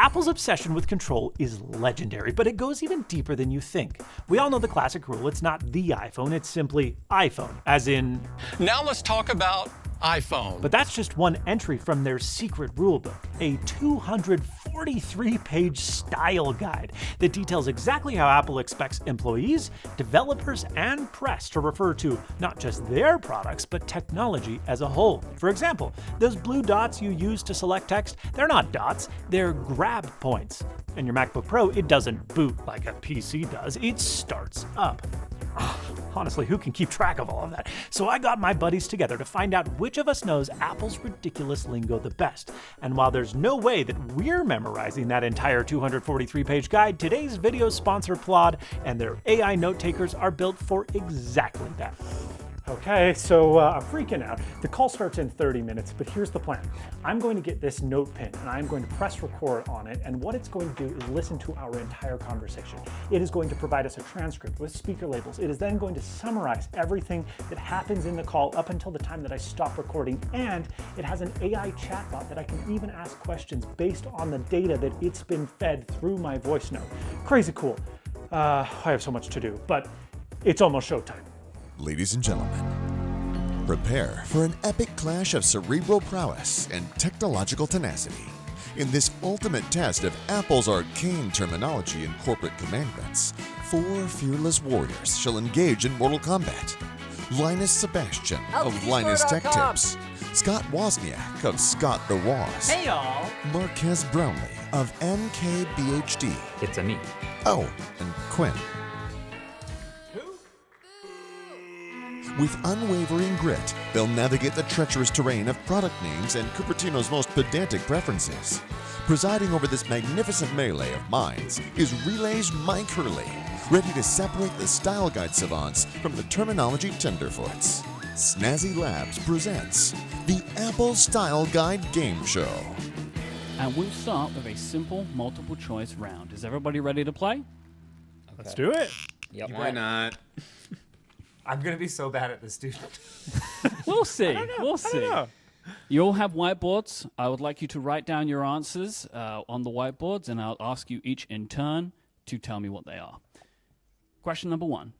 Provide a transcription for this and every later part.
Apple's obsession with control is legendary, but it goes even deeper than you think. We all know the classic rule, it's not the iPhone, it's simply iPhone, as in... Now let's talk about iPhone. But that's just one entry from their secret rulebook, a 243-page style guide that details exactly how Apple expects employees, developers, and press to refer to not just their products, but technology as a whole. For example, those blue dots you use to select text, they're not dots, they're grab points. In your MacBook Pro, it doesn't boot like a PC does, it starts up. Honestly, who can keep track of all of that? So I got my buddies together to find out which of us knows Apple's ridiculous lingo the best. And while there's no way that we're memorizing that entire 243-page guide, today's video sponsor PLAUD and their AI note takers are built for exactly that. Okay, so I'm freaking out. The call starts in 30 minutes, but here's the plan. I'm going to get this NotePin and I'm going to press record on it, and what it's going to do is listen to our entire conversation. It is going to provide us a transcript with speaker labels. It is then going to summarize everything that happens in the call up until the time that I stop recording, and it has an AI chatbot that I can even ask questions based on the data that it's been fed through my voice note. Crazy cool. I have so much to do, but it's almost showtime. Ladies and gentlemen, prepare for an epic clash of cerebral prowess and technological tenacity. In this ultimate test of Apple's arcane terminology and corporate commandments, 4 fearless warriors shall engage in mortal combat. Linus Sebastian of Linus Tech Tips, Scott Wozniak of Scott the Woz, Hey y'all! Marquez Brownlee of MKBHD. It's a me. Oh, and Quinn. With unwavering grit, they'll navigate the treacherous terrain of product names and Cupertino's most pedantic preferences. Presiding over this magnificent melee of minds is Relay's Myke Hurley, ready to separate the style guide savants from the terminology tenderfoots. Snazzy Labs presents the Apple Style Guide Game Show. And we'll start with a simple multiple choice round. Is everybody ready to play? Let's do it. Yep. Why not? I'm gonna be so bad at this, dude. We'll see. We'll see. You all have whiteboards. I would like you to write down your answers on the whiteboards, and I'll ask you each in turn to tell me what they are. Question number 1.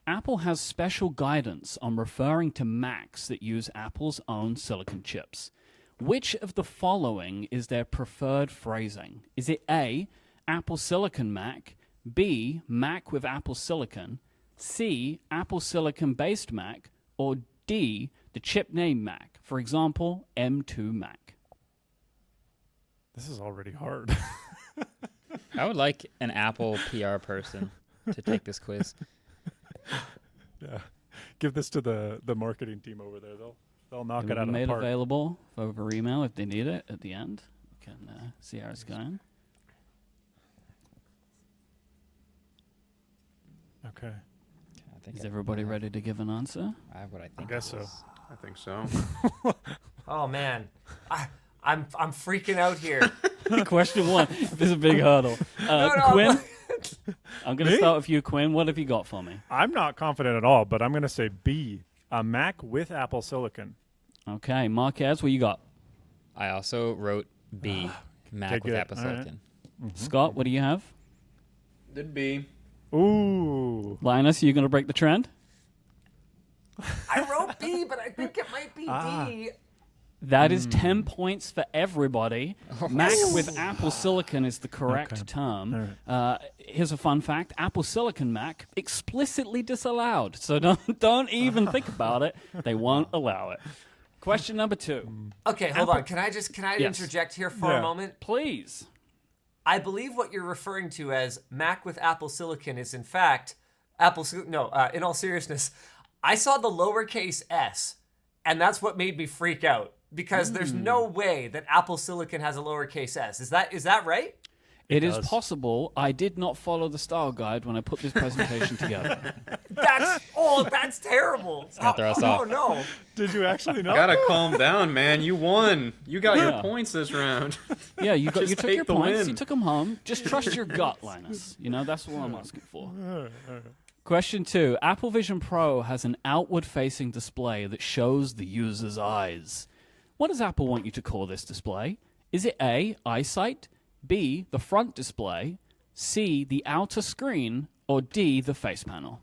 Apple has special guidance on referring to Macs that use Apple's own silicon chips. Which of the following is their preferred phrasing? Is it A, Apple Silicon Mac, B, Mac with Apple Silicon, C, Apple Silicon-based Mac, or D, the chip name Mac? For example, M2 Mac. This is already hard. I would like an Apple PR person to take this quiz. Yeah, give this to the marketing team over there. They'll knock it out of the made park. Available over email if they need it at the end. We can see how it's going. Okay. Is everybody ready to give an answer? I have what I think. I guess so. I think so. Oh man, I'm freaking out here. Question 1. This is a big hurdle. Quinn, I'm going to start with you, Quinn. What have you got for me? I'm not confident at all, but I'm going to say B, a Mac with Apple Silicon. Okay, Marquez, what you got? I also wrote B, Mac with good. Apple All right. Silicon. Scott, what do you have? Did B. Ooh. Linus, are you going to break the trend? I wrote B, but I think it might be D. That is 10 points for everybody. Mac with Apple Silicon is the correct term. Here's a fun fact. Apple Silicon Mac explicitly disallowed. So don't even think about it. They won't allow it. Question number 2. Okay, hold on. Can I Yes. interject here for a moment? Please. I believe what you're referring to as Mac with Apple Silicon is in fact in all seriousness, I saw the lowercase s, and that's what made me freak out, because there's no way that Apple Silicon has a lowercase s. Is that right? It is possible. I did not follow the style guide when I put this presentation together. That's terrible. gonna throw us off. Oh no. Did you actually know? Gotta calm down, man. You won. You got Yeah. your points this round. Yeah, you Just took take your the points. win. You took them home. Just trust your gut, Linus. You know, that's what I'm asking for. Question 2. Apple Vision Pro has an outward-facing display that shows the user's eyes. What does Apple want you to call this display? Is it A, eyesight, B, the front display, C, the outer screen, or D, the face panel?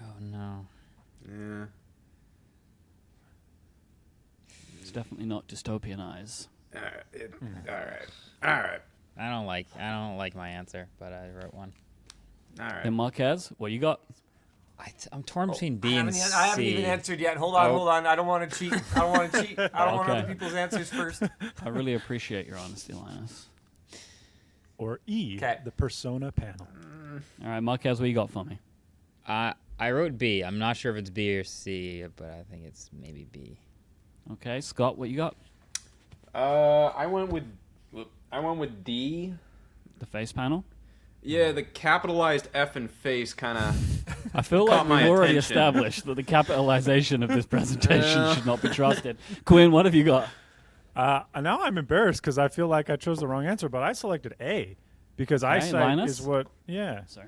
Oh no. Yeah. It's definitely not dystopian eyes. All right. I don't like my answer, but I wrote one. All right. And Marquez, what you got? I'm torn between B I and haven't, C. I haven't even answered yet. Hold on. I don't want to cheat. I don't want Okay. other people's answers first. I really appreciate your honesty, Linus. Or E, 'Kay. the persona panel. All right, Marquez, what you got for me? I wrote B. I'm not sure if it's B or C, but I think it's maybe B. Okay, Scott, what you got? I went with D. The face panel? Yeah, the capitalized F in face kind of. I feel Caught like my we've already attention. established that the capitalization of this presentation should not be trusted. Quinn, what have you got? Now I'm embarrassed because I feel like I chose the wrong answer, but I selected A because eyesight Linus? is what. Yeah. Sorry.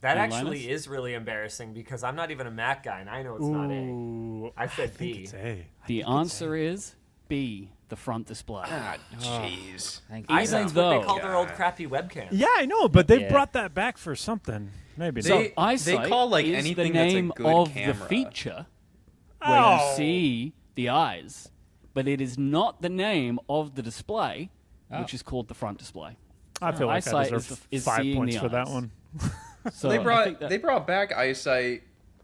That And actually Linus? is really embarrassing because I'm not even a Mac guy and I know it's not A. Ooh, I said think B. it's A. The answer is B, the front display. Ah, jeez. Thank you. Eyesight's what they call their old crappy webcam. Yeah, I know, but they've Yeah. brought that back for something. Maybe So not. eyesight call, like, is anything the that's a name good of camera. the feature where Oh. you see the eyes, but it is not the name of the display, which is called the front display. I feel like I eyesight deserve is 5 seeing points the for that eyes. one. So They I think that- brought back eyesight,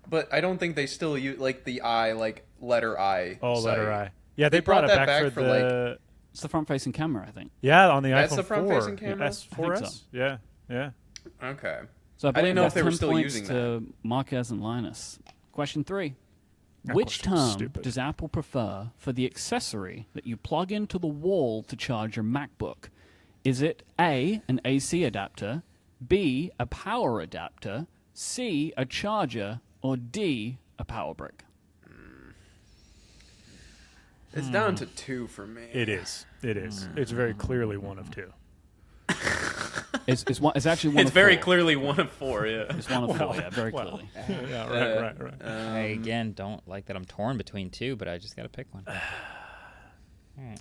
but I don't think they still use like the eye, like letter I. Oh, letter sight. I. Yeah, they brought it that back, back for for, like- the. it's the front-facing camera, I think. Yeah, on the That's iPhone the 4. front-facing camera? S4S? I think so. Yeah, yeah. Okay. So I believe didn't know if that's they were 10 still points using to Marquez and Linus. Question 3. That Which question was term stupid. does Apple prefer for the accessory that you plug into the wall to charge your MacBook? Is it A, an AC adapter, B, a power adapter, C, a charger, or D, a power brick? It's down to 2 for me. It is. It is. It's very clearly one of 2. It's actually one It's of very 4. clearly 1 of 4. Yeah. It's one of 4, yeah, very clearly. Yeah, right. I again don't like that I'm torn between two, but I just got to pick one. Alright.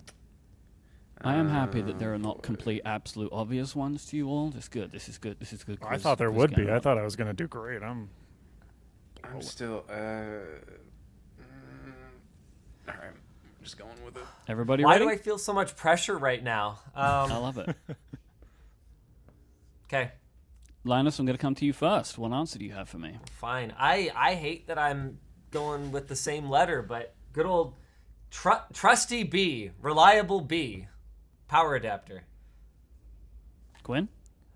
I am happy that there are not complete, absolute, obvious ones to you all. This is good. This is good. This is good. I thought there would be. I thought I was going to do great. I'm still. All right. I'm just going with it. Everybody Why ready? do I feel so much pressure right now? I love it. Okay, Linus, I'm going to come to you first. What answer do you have for me? fine. I hate that I'm going with the same letter, but good old trusty B, reliable B, power adapter. Quinn?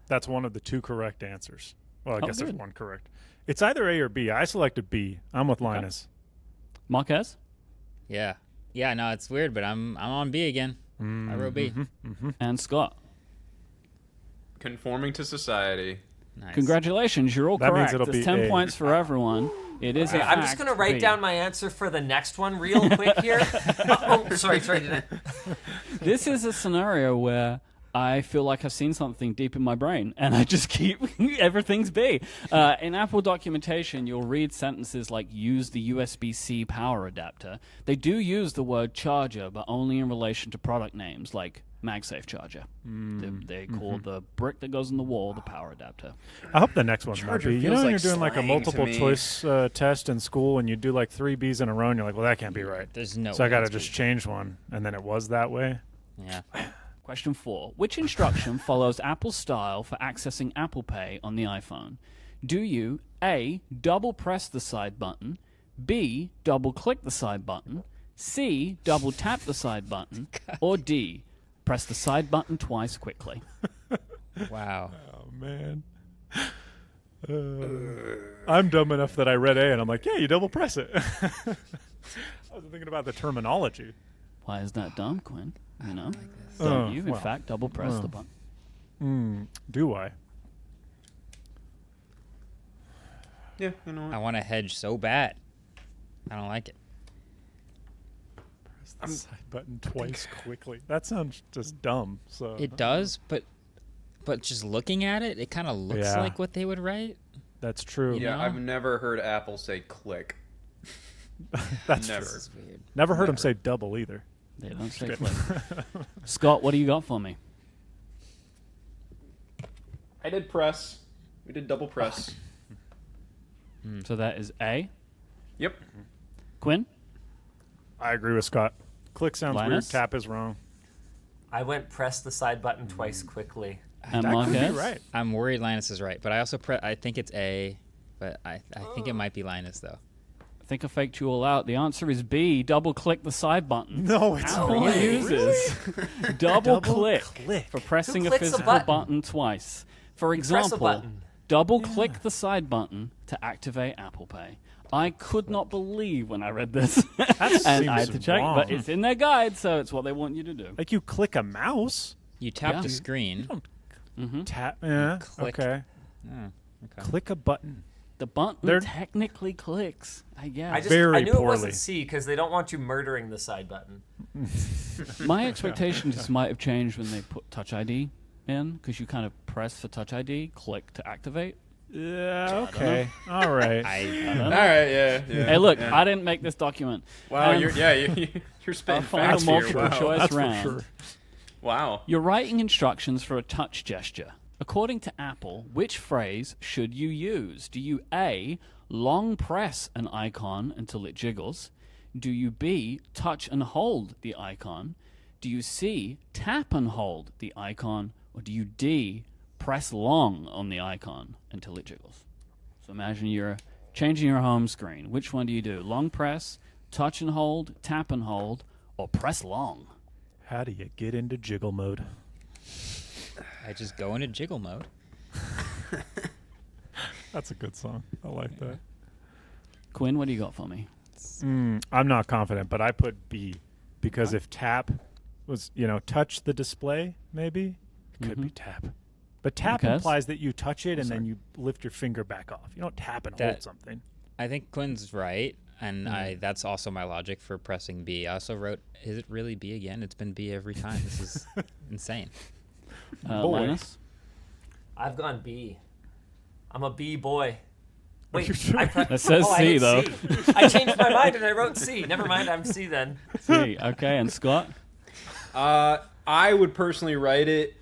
That's one of the 2 correct answers. Well, I Oh, guess there's good. one correct. It's either A or B. I selected B. I'm with Linus. Marquez? Yeah. Yeah. No, it's weird, but I'm on B again. I wrote B. And Scott? Conforming to society. Nice. Congratulations, you're all That means correct. it'll There's be 10 A. points for everyone. It is Okay, in I'm just fact gonna write B. down my answer for the next one real quick here. Sorry. This is a scenario where I feel like I've seen something deep in my brain, and I just keep everything's B. In Apple documentation, you'll read sentences like "use the USB-C power adapter." They do use the word charger, but only in relation to product names like MagSafe charger. They call the brick that goes in the wall the power adapter. I hope the next one might Charger be. You feels know when like you're doing like a slang to multiple me. choice test in school and you do like 3 B's in a row and you're like, well, that can't be right. There's no. So I way got to it's just B. change one. And then it was that way. Yeah. Question 4. Which instruction follows Apple's style for accessing Apple Pay on the iPhone? Do you A, double press the side button, B, double click the side button, C, double tap the side button, or D, press the side button twice quickly? Wow. Oh, man. I'm dumb enough that I read A and I'm like, yeah, you double press it. I wasn't thinking about the terminology. Why is that dumb, Quinn? You know? Oh, Don't you, in well. fact, double press the button? Do I? Yeah, you know what? I want to hedge so bad. I don't like it. Press the side button twice quickly. That sounds just dumb. So It does, but just looking at it, it kind of looks Yeah. like what they would write. That's true. Yeah, know? I've never heard Apple say click. That's Never. true. It's weird. Never heard him say double either. They don't say click. Scott, what do you got for me? I did press. We did double press. So that is A. Yep. Quinn? I agree with Scott. Click sounds weird. Linus? Tap is wrong. I went press the side button twice quickly. And That could be Marquez? right. I'm worried Linus is right, but I also I think it's A, but I think it might be Linus though. I think I faked you all out. The answer is B. Double click the side button. No, it's Apple not. uses double click for pressing a clicks a physical button? button twice. For press a example, button. double click the side button to activate Apple Pay. I could not believe when I read this, and I had to seems check, but wrong. it's in their guide, so it's what they want you to do. Like you click a mouse. You tap Yeah. the screen. Tap. Yeah. click. Okay. Oh, okay. Click a button. The button They're- technically clicks, I guess. I Very knew it poorly. wasn't C because they don't want you murdering the side button. My expectations might have changed when they put Touch ID in, because you kind of press for Touch ID, click to activate. Yeah. Okay. All right. I All right. Yeah. Hey, look, I didn't make this document. Wow. Um, you're spitting final facts here. multiple Wow. choice That's for round. sure. Wow. You're writing instructions for a touch gesture. According to Apple, which phrase should you use? Do you A, long press an icon until it jiggles? Do you B, touch and hold the icon? Do you C, tap and hold the icon? Or do you D, press long on the icon until it jiggles? So imagine you're changing your home screen. Which one do you do? Long press, touch and hold, tap and hold, or press long? How do you get into jiggle mode? I just go into jiggle mode. That's a good song. I like that. Quinn, what do you got for me? I'm not confident, but I put B because if tap was, touch the display, maybe it could be tap. But tap Marquez? implies that you touch it and then you lift your finger back off. You don't tap and hold something. I think Quinn's right, and that's also my logic for pressing B. I also wrote, is it really B again? It's been B every time. This is insane. Linus? I've gone B. I'm a B boy. Wait, you sure? That says I C, hit though. C. I changed my mind and I wrote C. Never mind, I'm C then. C. Okay, and Scott? I would personally write it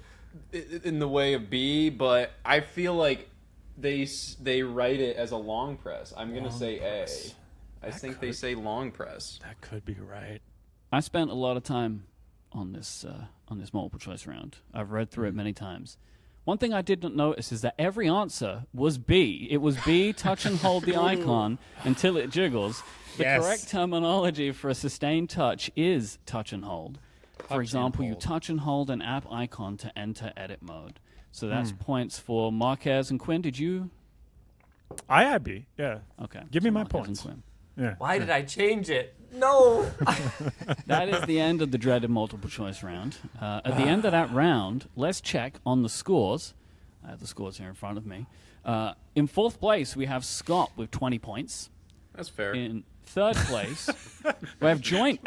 in the way of B, but I feel like they write it as a long press. I'm gonna say press. A. I think they say long press. That could be right. I spent a lot of time on this multiple choice round. I've read through it many times. One thing I did not notice is that every answer was B. It was B, touch and hold the icon until it jiggles. The Yes. correct terminology for a sustained touch is touch and hold. For example, you hold. touch and hold an app icon to enter edit mode. So that's points for Marquez and Quinn. Did you? I had B. Yeah. Okay. Give me so my Marquez and points. Quinn. Yeah. Why did I change it? No. That is the end of the dreaded multiple choice round. At the end of that round, let's check on the scores. I have the scores here in front of me. In fourth place, we have Scott with 20 points. That's fair. In third place, we have joint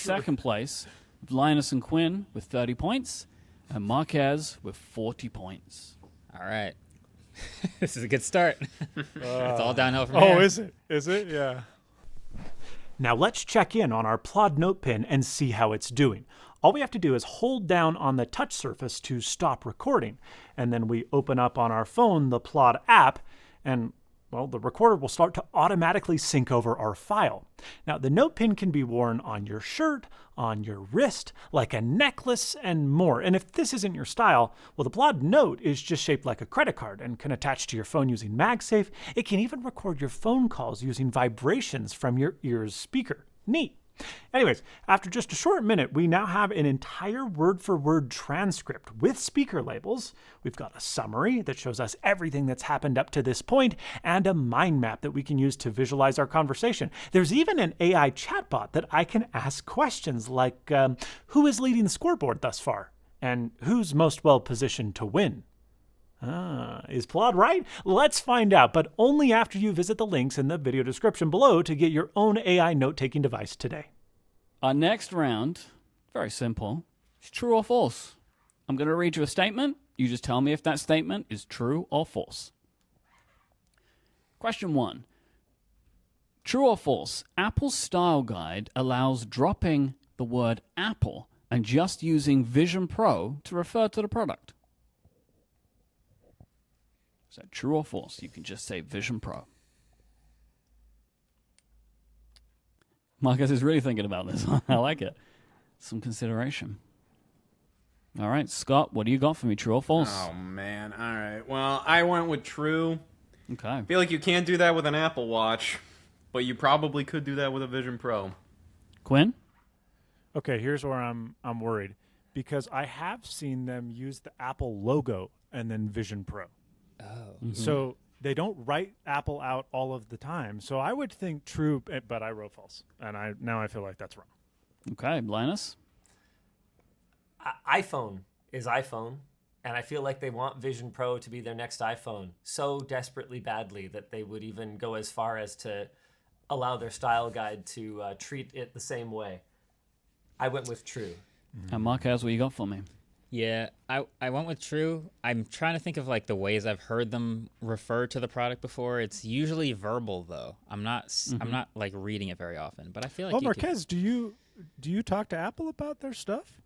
second place, Linus and Quinn with 30 points, and Marquez with 40 points. All right. This is a good start. It's all downhill from Oh, here. is it? Is it? Yeah. Now let's check in on our PLAUD NotePin and see how it's doing. All we have to do is hold down on the touch surface to stop recording, and then we open up on our phone the PLAUD app, and well, the recorder will start to automatically sync over our file. Now, the NotePin can be worn on your shirt, on your wrist, like a necklace, and more. And if this isn't your style, well, the PLAUD Note is just shaped like a credit card and can attach to your phone using MagSafe. It can even record your phone calls using vibrations from your ear's speaker. Neat. Anyways, after just a short minute, we now have an entire word-for-word transcript with speaker labels. We've got a summary that shows us everything that's happened up to this point, and a mind map that we can use to visualize our conversation. There's even an AI chatbot that I can ask questions like, who is leading the scoreboard thus far? And who's most well-positioned to win? Is PLAUD right? Let's find out, but only after you visit the links in the video description below to get your own AI note-taking device today. Our next round, very simple. It's true or false. I'm going to read you a statement. You just tell me if that statement is true or false. Question 1. True or false? Apple's style guide allows dropping the word Apple and just using Vision Pro to refer to the product? Is that true or false? You can just say Vision Pro. Marcus is really thinking about this. I like it. Some consideration. All right, Scott, what do you got for me, true or false? Oh, man. All right. Well, I went with true. Okay. I feel like you can't do that with an Apple Watch, but you probably could do that with a Vision Pro. Quinn? Okay, here's where I'm worried, because I have seen them use the Apple logo and then Vision Pro. Oh. Mm-hmm. So they don't write Apple out all of the time. So I would think true, but I wrote false, and now I feel like that's wrong. Okay, Linus? iPhone is iPhone, and I feel like they want Vision Pro to be their next iPhone so desperately badly that they would even go as far as to allow their style guide to treat it the same way. I went with true. And Marquez, what you got for me? Yeah, I went with true. I'm trying to think of like the ways I've heard them refer to the product before. It's usually verbal though. I'm not like reading it very often, but I feel like Oh, you Marquez, do you talk to Apple about their stuff?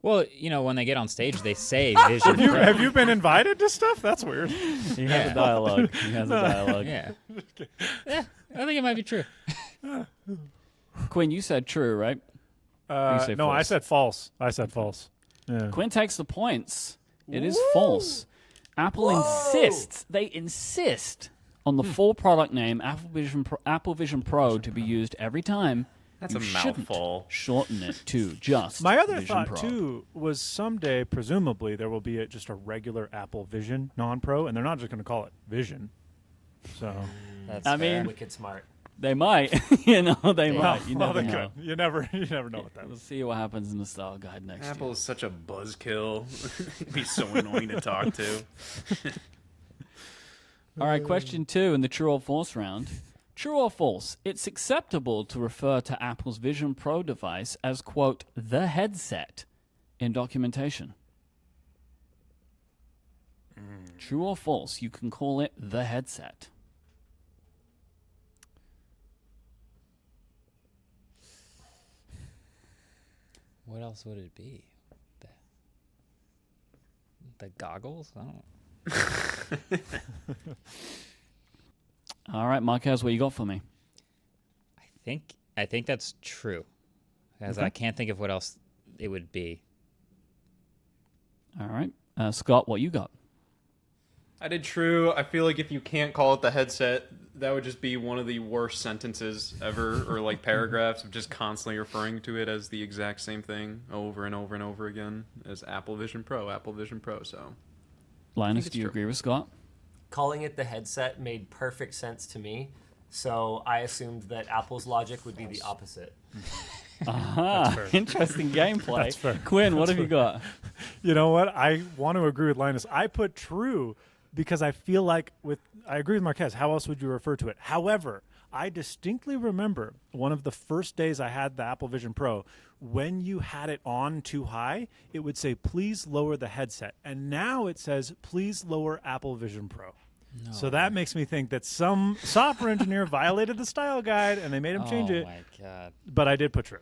Well, you know, when they get on stage, they say Vision Pro. Have you been invited to stuff? That's weird. He has a dialogue. He has a dialogue. Yeah. Yeah, I think it might be true. Quinn, you said true, right? You say No, false. I said false. I said false. Yeah. Quinn takes the points. It is false. Apple insists. They insist on the full product name Apple Vision Pro to be used every time. That's You a shouldn't mouthful. Shorten it to just My other Vision thought, Pro. too, was someday, presumably, there will be just a regular Apple Vision non-Pro, and they're not just going to call it Vision. So, That's I fair. mean, Wicked smart. they might. They might. You well, never they know. could. You never know what that We'll is. see what happens in the style guide next Apple year. is such a buzzkill. It'd be so annoying to talk to. All right, question 2 in the true or false round. True or false? It's acceptable to refer to Apple's Vision Pro device as, quote, the headset in documentation. True or false? You can call it the headset. What else would it be? The goggles? I don't. All right, Marquez, what you got for me? I think that's true, as I can't think of what else it would be. All right. Scott, what you got? I did true. I feel like if you can't call it the headset, that would just be one of the worst sentences ever, or like paragraphs of just constantly referring to it as the exact same thing over and over and over again as Apple Vision Pro, Apple Vision Pro. So, Linus, it's do you true. agree with Scott? Calling it the headset made perfect sense to me, so I assumed that Apple's logic would be the opposite. Interesting gameplay. That's fair. Quinn, what have you got? You know what? I want to agree with Linus. I put true because I feel like I agree with Marquez. How else would you refer to it? However, I distinctly remember one of the first days I had the Apple Vision Pro, when you had it on too high, it would say, please lower the headset. And now it says, please lower Apple Vision Pro. No. So that makes me think that some software engineer violated the style guide and they made him change it. Oh my god! But I did put true.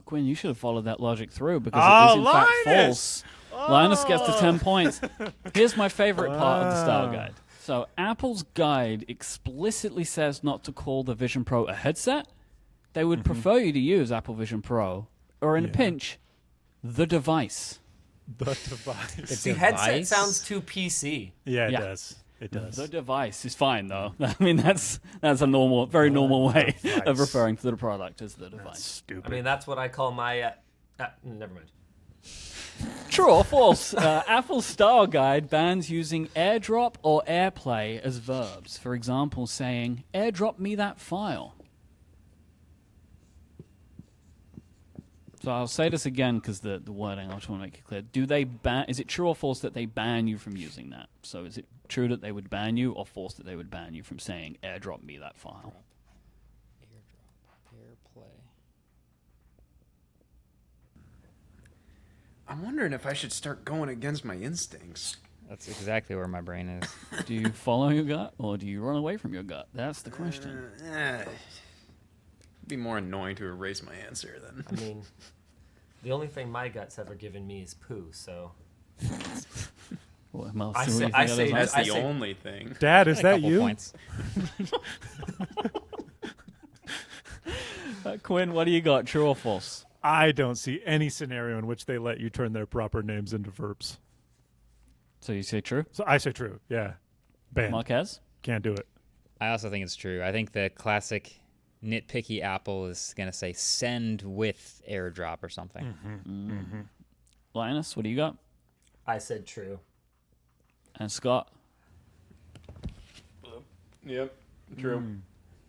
Quinn, you should have followed that logic through because it is in fact false. Linus gets to 10 points. Here's my favorite part of the style guide. So Apple's guide explicitly says not to call the Vision Pro a headset. They would prefer you to use Apple Vision Pro, or in a pinch, the device. The device. The headset sounds too PC. Yeah, it Yeah. does. It does. The device is fine though. I mean that's a very normal way of referring to the product as the device. That's stupid. I mean, that's what I call my. Never mind. True or false? Apple's style guide bans using airdrop or airplay as verbs. For example, saying, airdrop me that file. So I'll say this again because the wording, I just want to make it clear. Is it true or false that they ban you from using that? So is it true that they would ban you or false that they would ban you from saying, airdrop me that file? AirPlay. I'm wondering if I should start going against my instincts. That's exactly where my brain is. Do you follow your gut or do you run away from your gut? That's the question. It'd be more annoying to erase my answer than. I mean, the only thing my gut's ever given me is poo, so. Well, I so say- what do you I think say- others That's are? the only thing. Dad, is A that couple you? points. Quinn, what do you got? True or false? I don't see any scenario in which they let you turn their proper names into verbs. So you say true? So I say true. Yeah. Banned. Marquez? Can't do it. I also think it's true. I think the classic nitpicky Apple is going to say send with AirDrop or something. Linus, what do you got? I said true. And Scott? Yep. True.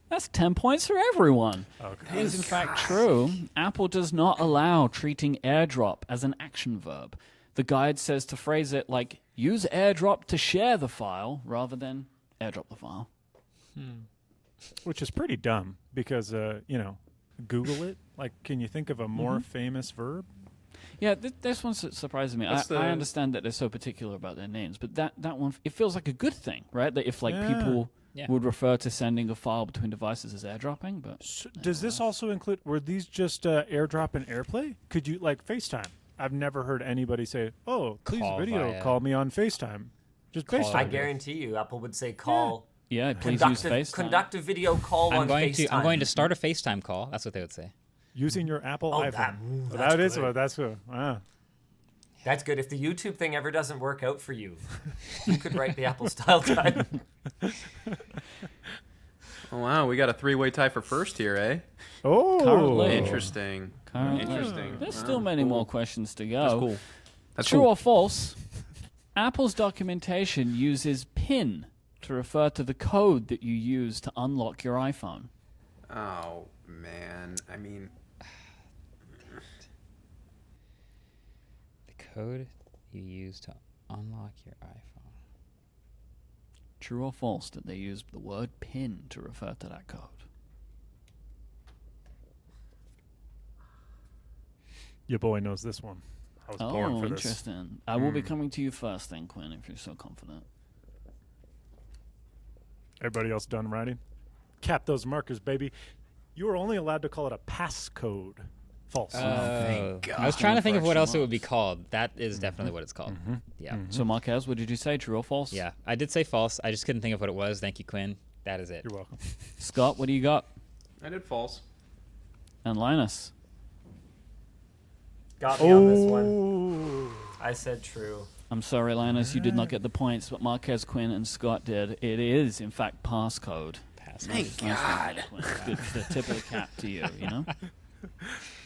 That's 10 points for everyone. Okay. It is in fact true. Apple does not allow treating AirDrop as an action verb. The guide says to phrase it like, use AirDrop to share the file rather than AirDrop the file. Which is pretty dumb because, Google it. Like, can you think of a more famous verb? Yeah, this one surprises me. What's I the- understand that they're so particular about their names, but that one, it feels like a good thing, right? That if people Yeah. would refer to sending a file between devices as airdropping, but Does this also include, were these just AirDrop and AirPlay? Could you, like, FaceTime? I've never heard anybody say, oh, please Call video via- call me on FaceTime. Just Call FaceTime. I Okay. guarantee you, Apple would say call. yeah, please use FaceTime. Conduct a video call on FaceTime. I'm going to start a FaceTime call. That's what they would say. Using your Apple Oh, iPhone. that's That is good. what, that's what, wow. That's good. If the YouTube thing ever doesn't work out for you, you could write the Apple style guide. Oh, wow, we got a 3-way tie for first here, eh? Oh, Currently. Interesting. Currently. Interesting. There's Wow, still many cool. more questions to go. That's cool. That's True cool. or false? Apple's documentation uses PIN to refer to the code that you use to unlock your iPhone. Oh, man. I mean, The code you use to unlock your iPhone. True or false that they use the word PIN to refer to that code? your boy knows this one. I was born for this. Interesting. I will be coming to you first then, Quinn, if you're so confident. Everybody else done writing? Cap those markers, baby. You are only allowed to call it a passcode. False. I was trying to think of what else it would be called. That is definitely what it's called. Yeah. So, Marquez, what did you say? True or false? Yeah. I did say false. I just couldn't think of what it was. Thank you, Quinn. That is it. You're welcome. Scott, what do you got? I did false. And Linus? Got me on this one. I said true. I'm sorry, Linus, you did not get the points, but Marquez, Quinn, and Scott did. It is, in fact, passcode. Thank God. Good, the tip of the cap to you, you know?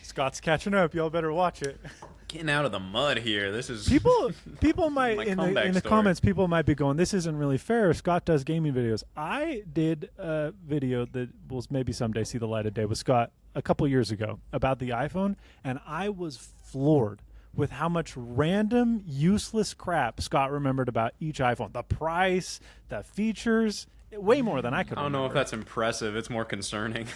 Scott's catching up. Y'all better watch it. Getting out of the mud here. This is People might My in comeback the story. comments. People might be going, "This isn't really fair." Scott does gaming videos. I did a video that will maybe someday see the light of day with Scott a couple years ago about the iPhone, and I was floored with how much random, useless crap Scott remembered about each iPhone. The price, the features, way more than I could. I don't know if remember. that's impressive. It's more concerning.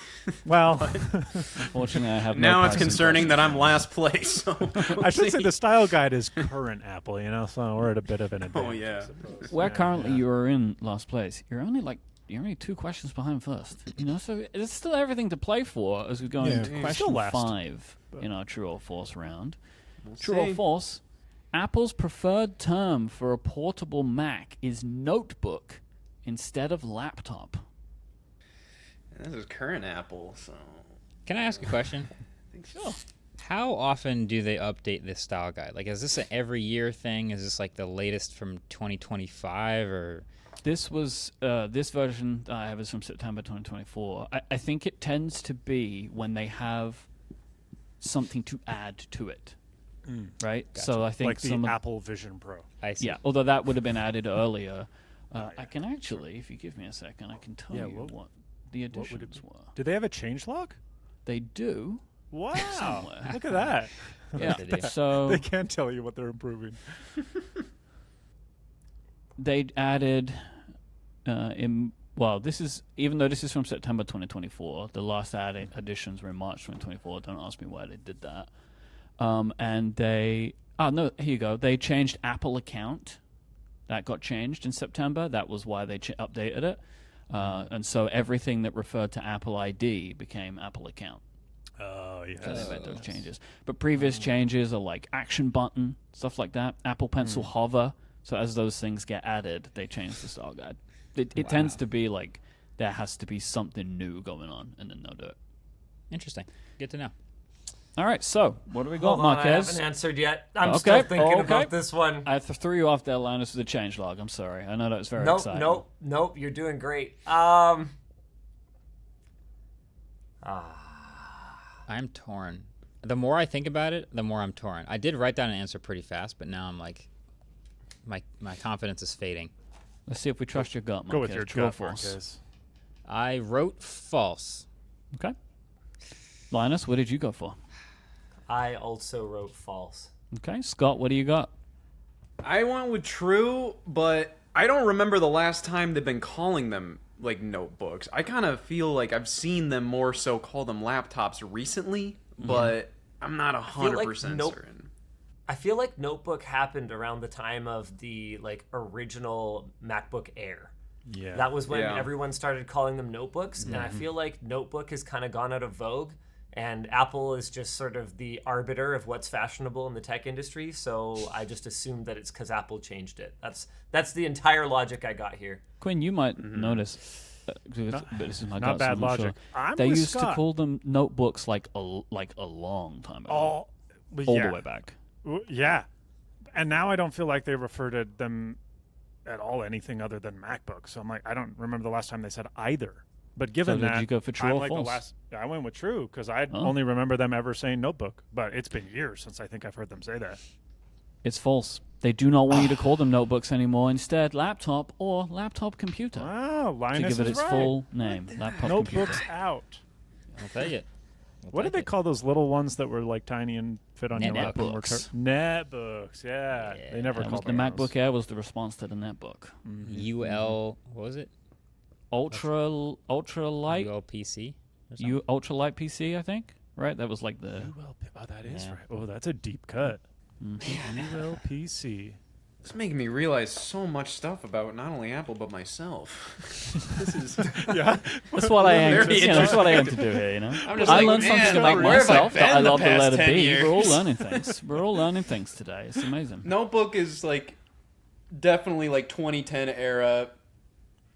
Well. Unfortunately, I have Now no it's pricing concerning that I'm last place. So I should say the style guide is current Apple, so we're at a bit of an advantage. Oh, yeah. I suppose. Where currently you are in last place, you're only 2 questions behind first. So there's still everything to play for as we go into Yeah, question still last. 5 in our true or false round. We'll True or see. false? Apple's preferred term for a portable Mac is notebook instead of laptop. This is current Apple, so Can I ask a question? I think so. How often do they update this style guide? Like, is this an every year thing? Is this like the latest from 2025 or? This was this version that I have is from September 2024. I think it tends to be when they have something to add to it, right? So I think Like the some of, Apple Vision Pro. I see. yeah, although that would have been added earlier. I can actually, if you give me a second, I can tell Yeah, you what the would it additions be? were. Do they have a changelog? They do. Wow! Somewhere. Look at that. Yeah. They do. So They can't tell you what they're improving. they added this is, even though this is from September 2024, the last additions were in March 2024. Don't ask me why they did that. And they here you go. They changed Apple account. That got changed in September. That was why they updated it. And so everything that referred to Apple ID became Apple account. Oh, yes. So they made those changes. But previous changes are like action button, stuff like that. Apple Pencil hover. So as those things get added, they change the style guide. It tends to be like there has to be something new going on, and then they'll do it. Interesting. Good to know. All right, so what do we got, Hold on, I Marquez? haven't answered yet. I'm still thinking about this one. I threw you off there, Linus, with the changelog. I'm sorry. I know that was very exciting. Nope. You're doing great. I'm torn. The more I think about it, the more I'm torn. I did write down an answer pretty fast, but now I'm like, my confidence is fading. Let's see if we trust your gut, Marquez. Go with your True or gut, false? Marquez. I wrote false. Okay. Linus, what did you go for? I also wrote false. Okay. Scott, what do you got? I went with true, but I don't remember the last time they've been calling them like notebooks. I kind of feel like I've seen them more so call them laptops recently, but I'm not 100% certain. I feel like notebook happened around the time of the like original MacBook Air. Yeah. That was when everyone started calling them notebooks, and I feel like notebook has kind of gone out of vogue, and Apple is just sort of the arbiter of what's fashionable in the tech industry, so I just assumed that it's because Apple changed it. That's the entire logic I got here. Quinn, you might notice, but this is my Not gut, so bad I'm not logic. sure. I'm They with used to Scott. call them notebooks like a long time ago. All the way back. Yeah. And now I don't feel like they refer to them at all anything other than MacBook. So I'm like, I don't remember the last time they said either. But given So did that, you go for true I'm or like false? I went with true because I only remember them ever saying notebook. But it's been years since I think I've heard them say that. It's false. They do not want you to call them notebooks anymore. Instead, laptop or laptop computer. Wow, To Linus give it is its right. full name. Laptop Notebooks computer. out. I'll take it. What did they call those little ones that were like tiny and fit on your lap? and were Netbooks. Netbooks, yeah. They never That was called the them MacBook Air was the response to the netbook. UL, what was it? Ultra light, ULPC? or something? ultra light PC, I think. Right? That was like the. Oh, that is right. Oh, that's a deep cut. ULPC. It's making me realize so much stuff about not only Apple but myself. This is Yeah. That's what I aim to. Very That's what I aim to do here. You know, I'm just I like, learned man, something about where have I myself that I been the love the past letter 10 B. We're all years? learning things. We're all learning things today. It's amazing. Notebook is like definitely like 2010 era,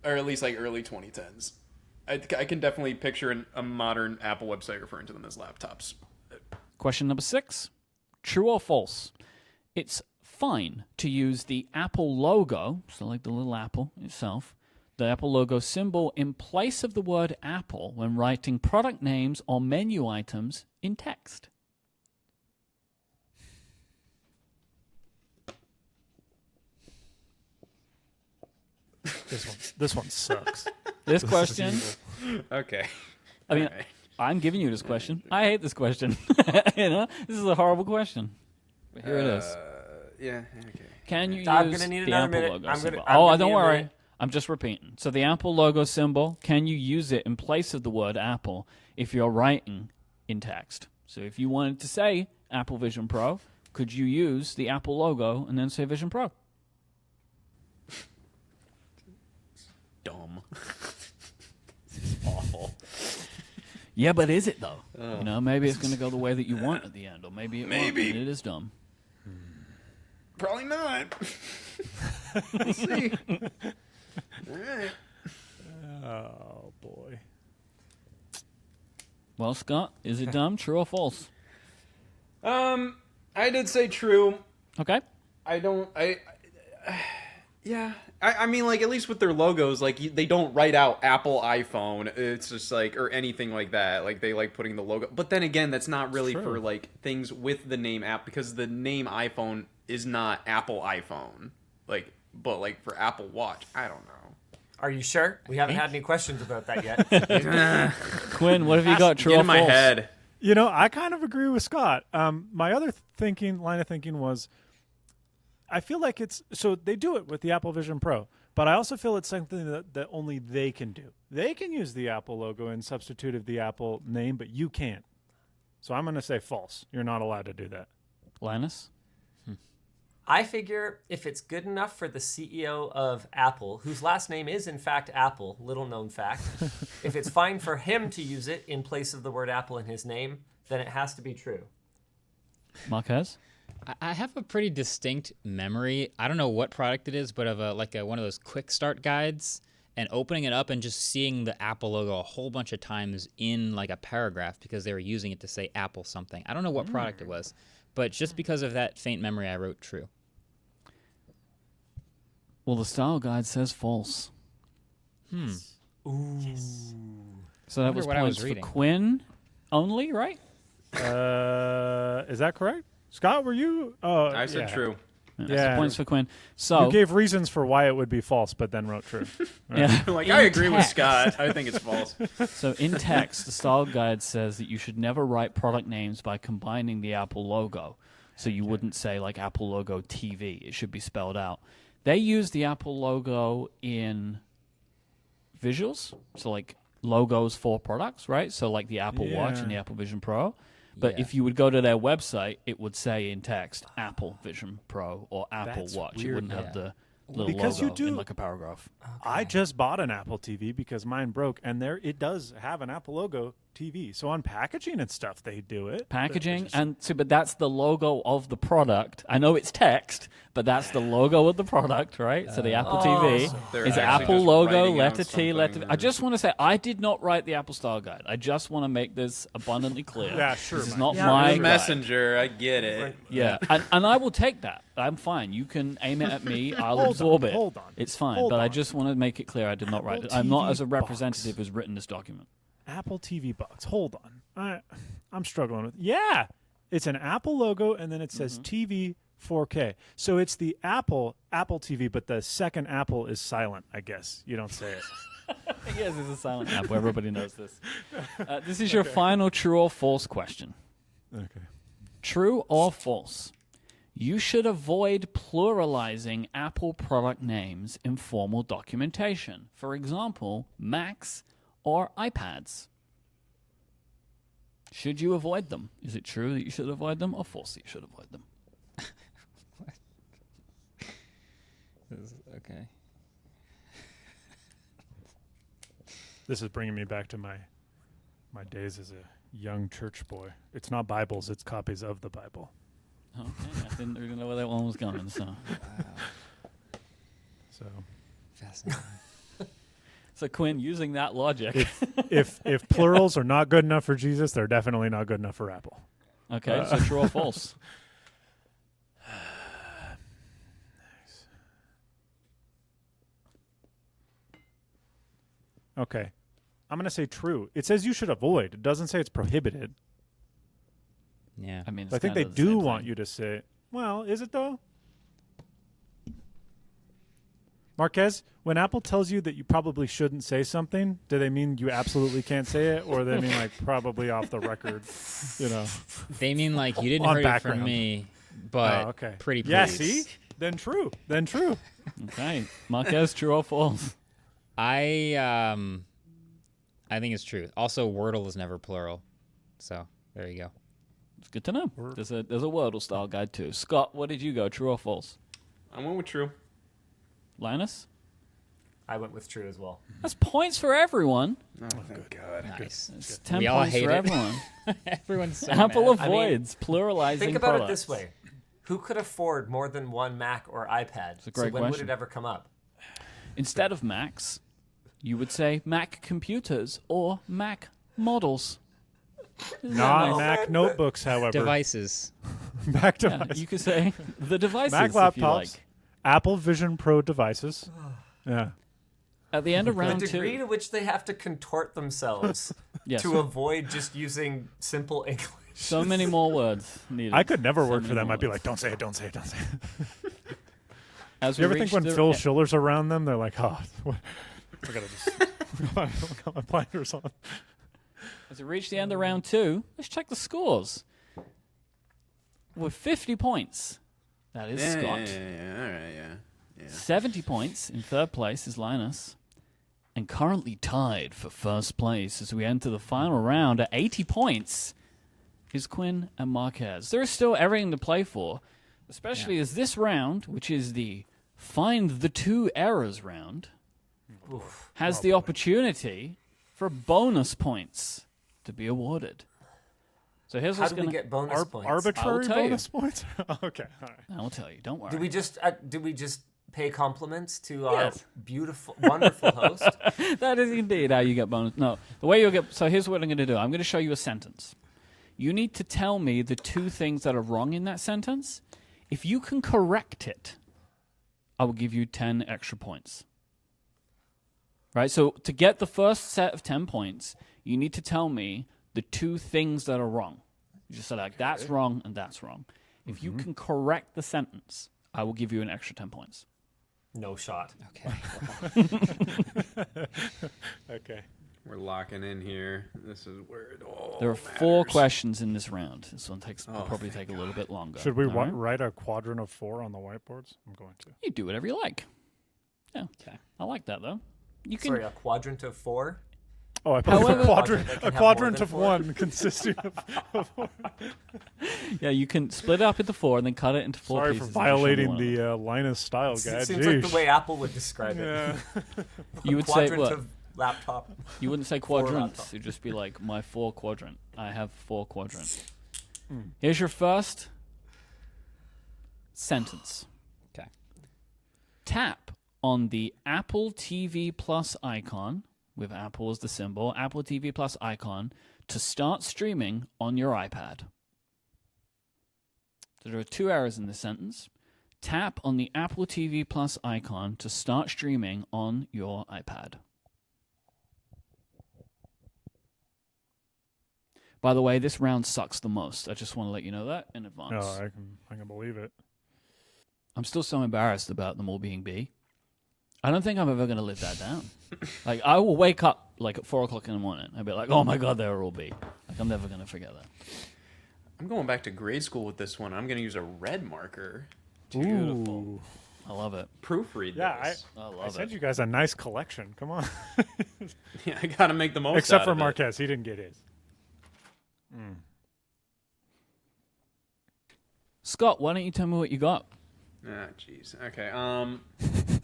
or at least like early 2010s. I can definitely picture a modern Apple website referring to them as laptops. Question number 6. True or false? It's fine to use the Apple logo, so like the little apple itself, the Apple logo symbol in place of the word Apple when writing product names or menu items in text. This one sucks. This question, Okay. I mean, Alright. I'm giving you this question. I hate this question. You know, this is a horrible question. But here it is. Yeah. Okay. Can you I'm use gonna need the another Apple minute. logo I'm symbol? gonna- I'm gonna Don't need a worry. minute. I'm just repeating. So the Apple logo symbol, can you use it in place of the word Apple if you're writing in text? So if you wanted to say Apple Vision Pro, could you use the Apple logo and then say Vision Pro? Dumb. This is awful. Yeah, but is it though? You know, maybe it's going to go the way that you want at the end, or maybe it won't, Maybe. and it is dumb. Probably not. We'll see. All right. Oh boy. Well, Scott, is it dumb, true or false? I did say true. Okay. Yeah. I mean, like, at least with their logos, like, they don't write out Apple iPhone. It's just, like, or anything like that. Like, they like putting the logo. But then again, that's not really for, like, things with the name app, because the name iPhone is not Apple iPhone. Like, but, like, for Apple Watch, I don't know. Are you sure? We haven't had any questions about that yet. Quinn, what have you got, true Get or in my false? head. You know, I kind of agree with Scott. My other line of thinking was, I feel like it's, so they do it with the Apple Vision Pro, but I also feel it's something that only they can do. They can use the Apple logo in substitute of the Apple name, but you can't. So I'm going to say false. You're not allowed to do that. Linus? I figure if it's good enough for the CEO of Apple, whose last name is in fact Apple, little known fact, if it's fine for him to use it in place of the word Apple in his name, then it has to be true. Marquez? I have a pretty distinct memory. I don't know what product it is, but of one of those quick start guides, and opening it up and just seeing the Apple logo a whole bunch of times in like a paragraph because they were using it to say Apple something. I don't know what product it was, but just because of that faint memory, I wrote true. Well, the style guide says false. Ooh. So that was what I was points for reading. Quinn only, right? Is that correct? Scott, were you? Oh, I said true. Yeah. Points for Quinn. So You gave reasons for why it would be false, but then wrote true. yeah. Like, In I agree with text. Scott. I think it's false. So in text, the style guide says that you should never write product names by combining the Apple logo. So you wouldn't say like Apple logo TV. It should be spelled out. They use the Apple logo in visuals, so like logos for products, right? So like the Apple Watch and the Apple Vision Pro. But Yeah. if you would go to their website, it would say in text Apple Vision Pro or Apple That's Watch. It weird, wouldn't have the little Because you logo do- in like a paragraph. I just bought an Apple TV because mine broke, and there it does have an Apple logo TV. So on packaging and stuff, they do it. Packaging and so, but that's the logo of the product. I know it's text, but that's the logo of the product, right? So the Apple TV They're is actually Apple just logo, writing out letter T, letter. something I just want to say I did not write the Apple Style Guide. I just want to make this abundantly clear. Yeah, sure, This is Mike. not Yeah, my The guide. messenger, I get it. Yeah, and I will take that. I'm fine. You can aim it at me. I'll Hold absorb on, it. hold on, It's fine. hold But I on. just want to make it clear I did not write Apple it. I'm not TV as a box. representative who's written this document. Apple TV box. Hold on. I'm struggling with. Yeah, it's an Apple logo, and then it says TV 4K. So it's the Apple TV, but the second Apple is silent. I guess you don't say it. Yes, it's a silent app where everybody knows this. This is your final true or false question. Okay. True or false? You should avoid pluralizing Apple product names in formal documentation. For example, Macs or iPads. Should you avoid them? Is it true that you should avoid them, or false that you should avoid them? Okay. This is bringing me back to my days as a young church boy. It's not Bibles; it's copies of the Bible. Okay, I didn't really know where that one was going. So, So Fascinating. so Quinn, using that logic. if plurals are not good enough for Jesus, they're definitely not good enough for Apple. Okay, so true or false? Okay. I'm going to say true. It says you should avoid. It doesn't say it's prohibited. Yeah. I mean, I think they do want you to say, well, is it though? Marquez, when Apple tells you that you probably shouldn't say something, do they mean you absolutely can't say it, or they mean like probably off the record, you know? They mean like you didn't On hear it background. from me, but Oh, okay. pretty please. Yeah, see? Then true. Then true. Okay, Marquez, true or false? I think it's true. Also, Wordle is never plural, so there you go. It's good to know. There's a Wordle style guide too. Scott, what did you go? True or false? I went with true. Linus? I went with true as well. That's points for everyone. Oh, thank God. Nice. It's 10 We all points hate for it. everyone. Everyone's so Apple mad. avoids pluralizing Think about products. it this way. Who could afford more than one Mac or iPad? a great so when would question. it ever come up? Instead of Macs, you would say Mac computers or Mac models. Isn't that Non nice? Mac notebooks, however. Devices. Mac Yeah, devices. you could say the devices Mac if you laptops. like. Apple Vision Pro devices. Yeah. At the end of The round degree two, to which they have to contort themselves yes, to avoid just using simple English. so many more words needed. I could never work many for them. more I'd be words. like, don't say it, don't say it, don't say it. As You we ever think reach when the- Phil Schiller's around them, they're like, oh, what? I gotta just got my blinders on. As we reach the end of round two, let's check the scores. With 50 points, that is Scott. All right, yeah. 70 points in third place is Linus. And currently tied for first place as we enter the final round at 80 points is Quinn and Marquez. There is still everything to play for. Especially as this round, which is the Find the 2 Errors round, has the opportunity for bonus points to be awarded. So here's How what's do going we to... get bonus points? Arbitrary tell you. bonus points? Okay, all right. I'll tell you, don't worry. Do we just pay compliments to our Yes. beautiful, wonderful host? That is indeed how you get bonus. No, the way you'll get... So here's what I'm going to do. I'm going to show you a sentence. You need to tell me the 2 things that are wrong in that sentence. If you can correct it, I will give you 10 extra points. Right? So to get the first set of 10 points, you need to tell me the 2 things that are wrong. You just say like, that's wrong and that's wrong. If you can correct the sentence, I will give you an extra 10 points. No shot. Okay. Okay. We're locking in here. This is where it all There are 4 questions in this round. This one will probably take a little bit longer. Should we All right? write a quadrant of 4 on the whiteboards? I'm going to. You do whatever you like. Yeah. Okay. I like that, though. You can... Sorry, a quadrant of 4? Oh, I believe However- a quadrant, That can a have quadrant more of than 1 consisting of 4. Yeah, you can split it up into 4 and then cut it into 4 Sorry pieces. for and show me violating one of them. the Linus style It guide. seems like the Jeesh. way Apple would describe it. Yeah. You would say Quadrant what? of laptop. You wouldn't say Four quadrants. laptop. It'd just be like my 4 quadrant. I have 4 quadrant. Here's your first sentence. Okay. Tap on the Apple TV Plus icon, with Apple as the symbol, Apple TV Plus icon, to start streaming on your iPad. So there are 2 errors in this sentence. Tap on the Apple TV Plus icon to start streaming on your iPad. By the way, this round sucks the most. I just want to let you know that in advance. No, I can believe it. I'm still so embarrassed about them all being B. I don't think I'm ever going to live that down. Like, I will wake up like at 4 o'clock in the morning. I'll be like, oh my God, they were all B. Like, I'm never going to forget that. I'm going back to grade school with this one. I'm going to use a red marker. Beautiful. I love it. Proofread Yeah, this. I I love sent it. you guys a nice collection. Come on. Yeah, I got to make the most Except out for of it. Marquez. He didn't get his. Scott, why don't you tell me what you got? Ah, jeez. Okay.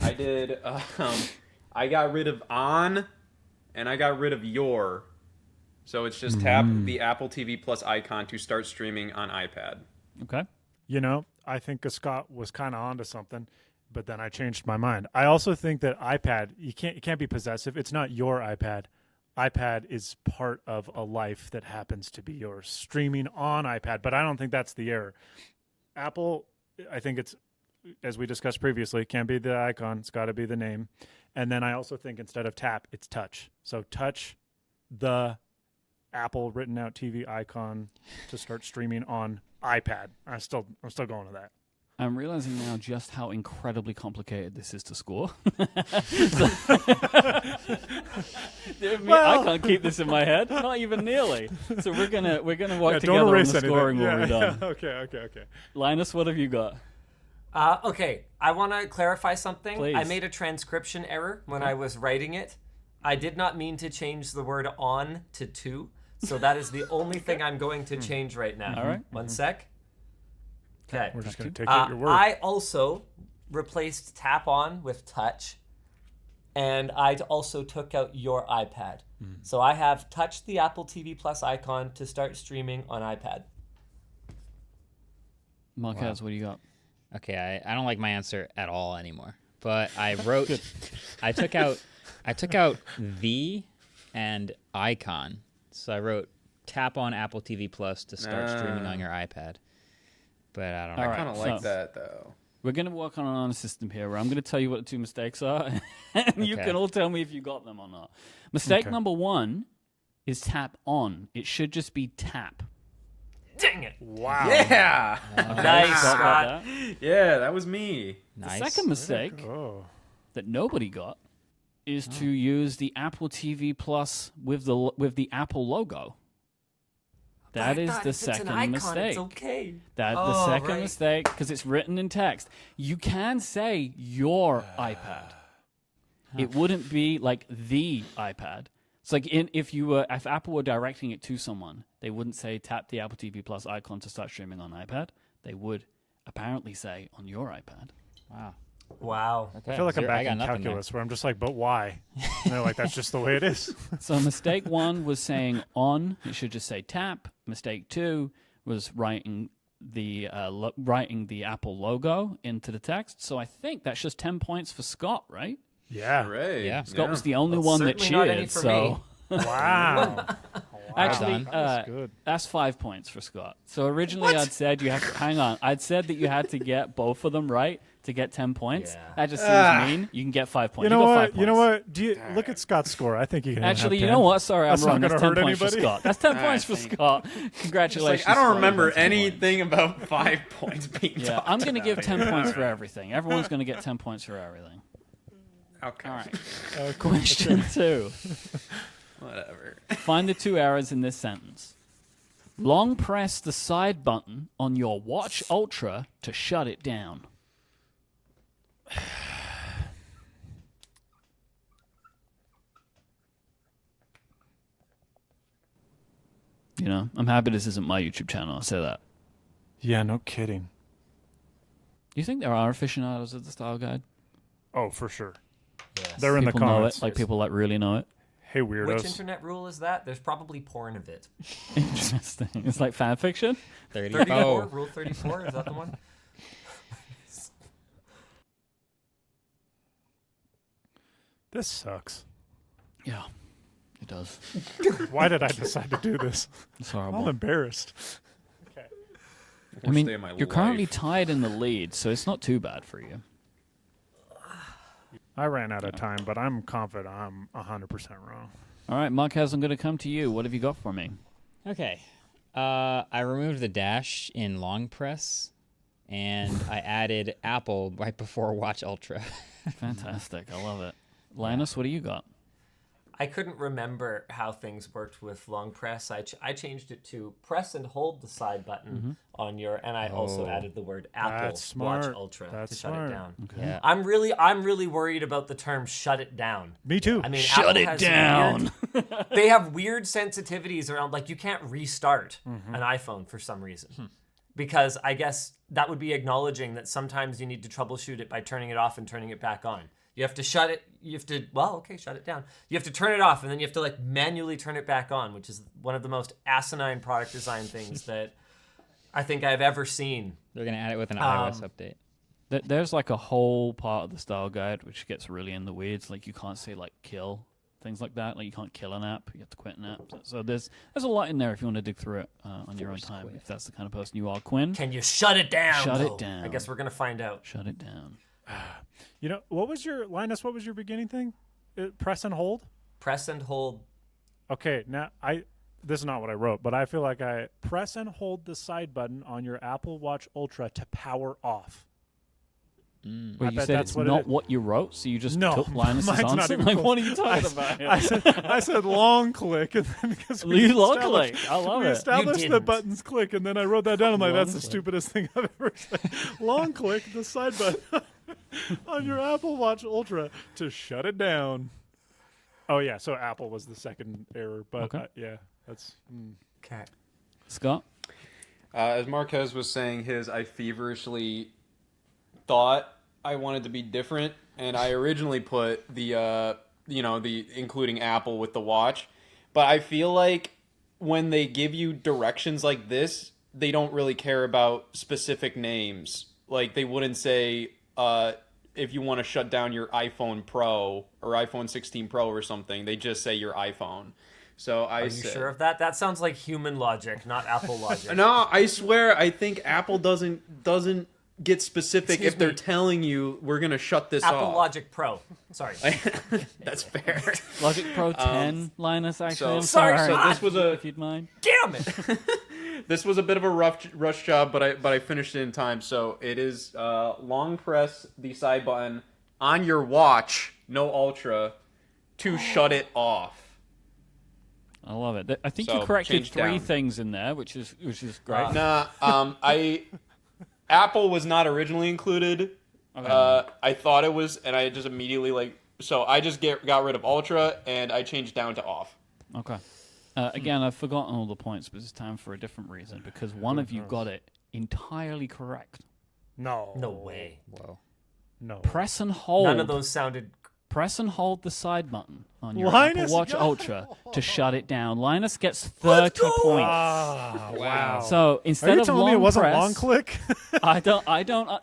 I did. I got rid of on, and I got rid of your. So it's just tap the Apple TV Plus icon to start streaming on iPad. Okay. You know, I think Scott was kind of onto something, but then I changed my mind. I also think that iPad, you can't be possessive. It's not your iPad. iPad is part of a life that happens to be yours, streaming on iPad. But I don't think that's the error. Apple, I think it's, as we discussed previously, it can't be the icon. It's got to be the name. And then I also think instead of tap, it's touch. So touch the Apple written out TV icon to start streaming on iPad. I'm still going with that. I'm realizing now just how incredibly complicated this is to score. I can't keep this in my head, not even nearly. So we're gonna work together on the scoring when we're done. Okay. Linus, what have you got? Okay, I want to clarify something. Please. I made a transcription error when I was writing it. I did not mean to change the word on to to. So that is the only thing I'm going to change right now. All right. 1 sec. Okay. We're just going to take it at your word. I also replaced tap on with touch, and I also took out your iPad. So I have touched the Apple TV Plus icon to start streaming on iPad. Marquez, what do you got? Okay, I don't like my answer at all anymore. But I wrote, I took out the and icon. So I wrote tap on Apple TV Plus to start streaming on your iPad. But I don't know. All I right. kind of like so- that, though. We're going to work on an honor system here where I'm going to tell you what the 2 mistakes are, and you Okay. can all tell me if you got them or not. Mistake number 1 is tap on. It should just be tap. Dang it. Wow. Yeah! Nice, Scott got Scott. that. Yeah, that was me. Nice. The second mistake Oh. that nobody got is to use the Apple TV Plus with the Apple logo. That I is thought the if it's an second icon, mistake. It's okay. That's the Oh, second right. mistake because it's written in text. You can say your iPad. It wouldn't be like the iPad. It's like if Apple were directing it to someone, they wouldn't say tap the Apple TV Plus icon to start streaming on iPad. They would apparently say on your iPad. Wow. Wow. Okay. I feel like I'm back got in nothing there. calculus where I'm just like, but why? And they're like, that's just the way it is. So mistake 1 was saying on. It should just say tap. Mistake 2 was writing the Apple logo into the text. So I think that's just 10 points for Scott, right? Yeah. Hooray. Yeah. Scott was the only one that certainly not any cheered. for So Wow. actually, That's good. that's 5 points for Scott. So originally I'd said you have to hang on. I'd said that you had to get both of them right to get 10 points. Yeah. That just seems mean. You can get 5 points. You know got 5 what? points. You know what? Do you look at Scott's score? I think he can. Actually, have you 10. know what? Sorry, That's I'm not wrong. That's gonna 10 hurt points for anybody. Scott. That's 10 points for Scott. Congratulations. I don't Scott. remember You got 10 points. anything about 5 points being Yeah, talked I'm going to give about. 10 points for everything. Everyone's going to get 10 points for everything. Okay. All right. Question 2. Whatever. Find the 2 errors in this sentence. Long press the side button on your Watch Ultra to shut it down. You know, I'm happy this isn't my YouTube channel. I'll say that. Yeah, no kidding. Do you think there are aficionados of the style guide? Oh, for sure. Yes. They're in the People know comments. it, like people that really know it. Hey, weirdos. Which internet rule is that? There's probably porn of it. Interesting. It's like fan fiction. 34? Oh. Rule 34? Is that the one? This sucks. Yeah, it does. Why did I decide to do this? It's I'm horrible. embarrassed. I mean, day of my you're currently life. tied in the lead, so it's not too bad for you. I ran out of time, but I'm confident I'm 100% wrong. All right, Marquez, I'm going to come to you. What have you got for me? Okay. I removed the dash in long press, and I added Apple right before Watch Ultra. Fantastic. I love it. Linus, what do you got? I couldn't remember how things worked with long press. I changed it to press and hold the side button on your, and I also added the word Apple That's smart. Watch Ultra That's to shut smart. it down. Yeah. I'm really worried about the term "shut it down." Me too. I mean, Shut Apple it has down. They have weird sensitivities around, like you can't restart an iPhone for some reason. Because I guess that would be acknowledging that sometimes you need to troubleshoot it by turning it off and turning it back on. You have to shut it. You have to, shut it down. You have to turn it off, and then you have to like manually turn it back on, which is one of the most asinine product design things that I think I've ever seen. They're going to add it with an iOS update. There's like a whole part of the style guide which gets really in the weeds. Like you can't say like kill, things like that. Like you can't kill an app. You have to quit an app. So there's a lot in there if you want to dig through it on your own time. If that's the kind of person you are, Quinn. Can you shut it down? Shut it though? down. I guess we're gonna find out. Shut it down. You know, what was your, Linus, what was your beginning thing? Press and hold? Press and hold. Okay, now this is not what I wrote, but I feel like I press and hold the side button on your Apple Watch Ultra to power off. Well, you bet said that's it's what it not is. what you wrote, so you just No, took Linus's mine's not answer. even Like, close. what are you talking about? I said long click, and then because You long click. I love we it. established You the didn't. buttons click, and then I wrote that down. I'm like, Long that's the click. stupidest thing I've ever said. Long click the side button on your Apple Watch Ultra to shut it down. Oh yeah, so Apple was the second error, but Okay. yeah, that's. Okay. Scott? As Marquez was saying his, I feverishly thought I wanted to be different, and I originally put the including Apple with the watch, but I feel like when they give you directions like this, they don't really care about specific names. Like they wouldn't say if you want to shut down your iPhone Pro or iPhone 16 Pro or something, they just say your iPhone. So Are you sure of that? That sounds like human logic, not Apple logic. No, I swear, I think Apple doesn't get specific Excuse if they're me. telling you we're gonna shut this Apple off. Logic Pro. Sorry. That's fair. Logic Pro 10, Linus, actually. so- I'm Sorry, sorry. so this was a- if you'd mind. Damn it. This was a bit of a rush job, but I finished it in time. So it is long press the side button on your watch, no Ultra, to shut it off. I love it. I think So, you corrected change 3 down. things in there, which is great. Nah, Apple was not originally included. Okay. I thought it was, and I just immediately so I just got rid of Ultra and I changed down to off. Okay. Again, I've forgotten all the points, but it's time for a different reason because one of you got it entirely correct. No. No way. Whoa. No. Press and hold. None of those sounded. Press and hold the side button on your Linus, Apple Watch go! Ultra to shut it down. Linus gets 30 points. Ah, wow. So Are instead you of telling long me it wasn't press, long click? I don't